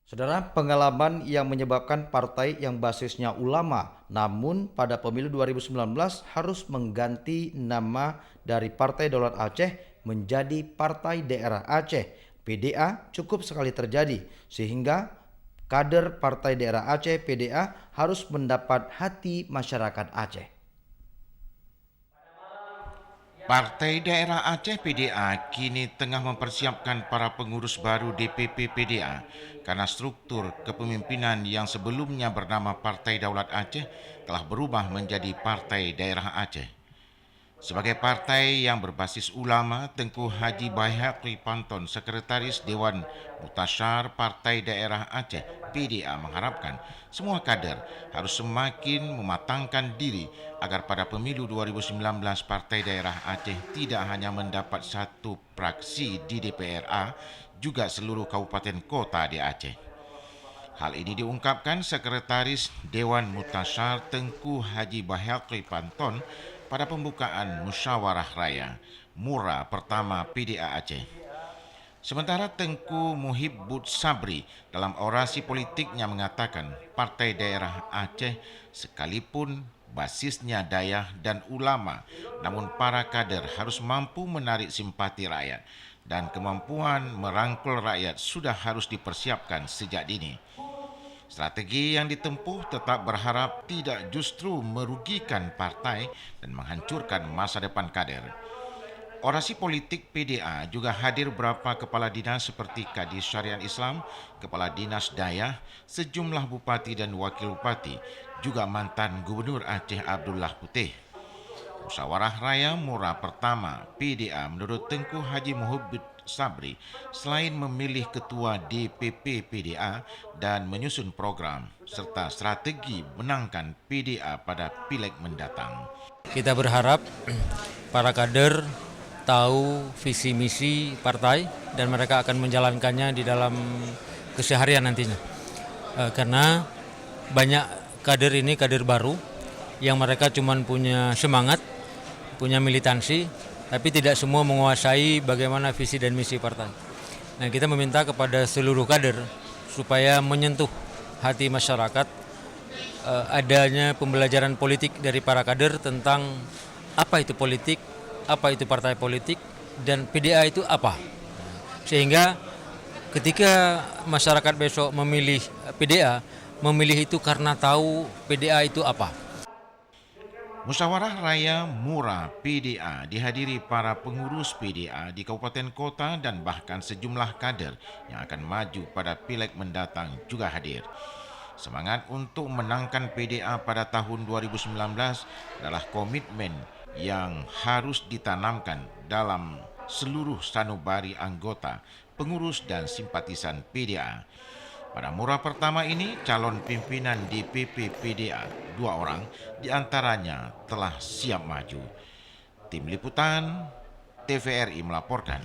Saudara, pengalaman yang menyebabkan partai yang basisnya ulama, namun pada pemilu 2019 harus mengganti nama dari Partai Daulat Aceh menjadi Partai Daerah Aceh (PDA) cukup sekali terjadi, sehingga kader Partai Daerah Aceh (PDA) harus mendapat hati masyarakat Aceh. Partai Daerah Aceh PDA kini tengah mempersiapkan para pengurus baru DPP PDA karena struktur kepemimpinan yang sebelumnya bernama Partai Daulat Aceh telah berubah menjadi Partai Daerah Aceh. Sebagai partai yang berbasis ulama, Tengku Haji Baihaqi Panton, Sekretaris Dewan Mutasyar Partai Daerah Aceh PDA mengharapkan semua kader harus semakin mematangkan diri agar pada pemilu 2019 Partai Daerah Aceh tidak hanya mendapat satu praksi di DPRA, juga seluruh kabupaten kota di Aceh. Hal ini diungkapkan Sekretaris Dewan Mutasyar Tengku Haji Baihaqi Panton pada pembukaan Musyawarah Raya Mura pertama PDA Aceh. Sementara Tengku Muhibbud Sabri dalam orasi politiknya mengatakan Partai Daerah Aceh sekalipun basisnya dayah dan ulama, namun para kader harus mampu menarik simpati rakyat dan kemampuan merangkul rakyat sudah harus dipersiapkan sejak dini. Strategi yang ditempuh tetap berharap tidak justru merugikan partai dan menghancurkan masa depan kader. Orasi politik PDA juga hadir beberapa kepala dinas seperti Kadis Syariat Islam, Kepala Dinas Dayah, sejumlah bupati dan wakil bupati, juga mantan Gubernur Aceh Abdullah Putih. Musyawarah Raya Mura pertama PDA menurut Tengku Haji Muhibbud Sabri selain memilih ketua DPP PDA dan menyusun program serta strategi menangkan PDA pada pileg mendatang. Kita berharap para kader tahu visi misi partai dan mereka akan menjalankannya di dalam keseharian nantinya. Karena banyak kader ini kader baru yang mereka cuma punya semangat, punya militansi, tapi tidak semua menguasai bagaimana visi dan misi partai. Nah, kita meminta kepada seluruh kader supaya menyentuh hati masyarakat, adanya pembelajaran politik dari para kader tentang apa itu politik, apa itu partai politik, dan PDA itu apa. Sehingga ketika masyarakat besok memilih PDA, memilih itu karena tahu PDA itu apa. Musyawarah Raya Mura PDA dihadiri para pengurus PDA di kabupaten kota dan bahkan sejumlah kader yang akan maju pada pileg mendatang juga hadir. Semangat untuk menangkan PDA pada tahun 2019 adalah komitmen yang harus ditanamkan dalam seluruh sanubari anggota, pengurus dan simpatisan PDA. Pada Mura pertama ini, calon pimpinan DPP PDA, 2 orang diantaranya telah siap maju. Tim Liputan TVRI melaporkan.